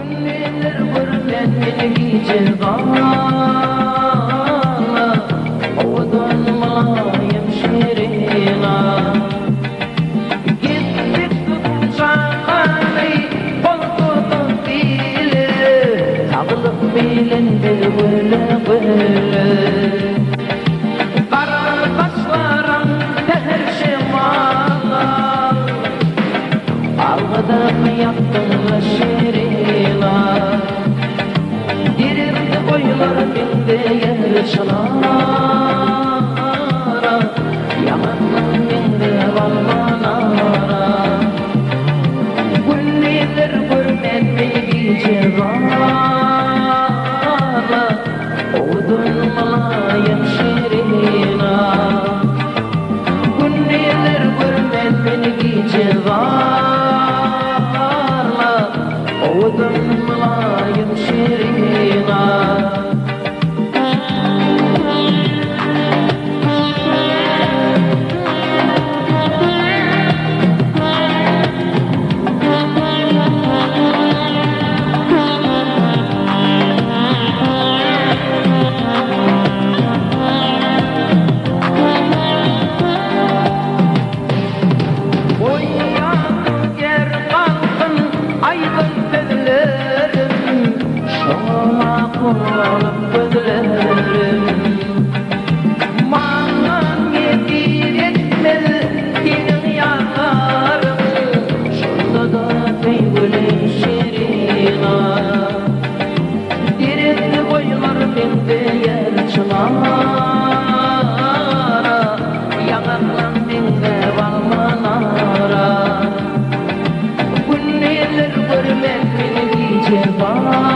Günler görmen beni cevana Odan malayım şirina Gittik tutacağını Kolkudun dili Sağlık bilen bir böyle Kara kaşlarım teher şemala Algıda yaptın şirina Dirildi boylar binde yarışlara Yamanın binde valmanara Günler görmen beni cevana Oğdun malayım şirina Günler görmen beni cevana Oğdun malayım şirina Alıp gözlerim Mangan yedir etmez senin yanlarım Şurada da peygülün şirina Dirildi boylar bende yarçılara Yanaklan bende valmanara Günler görmen beni cevana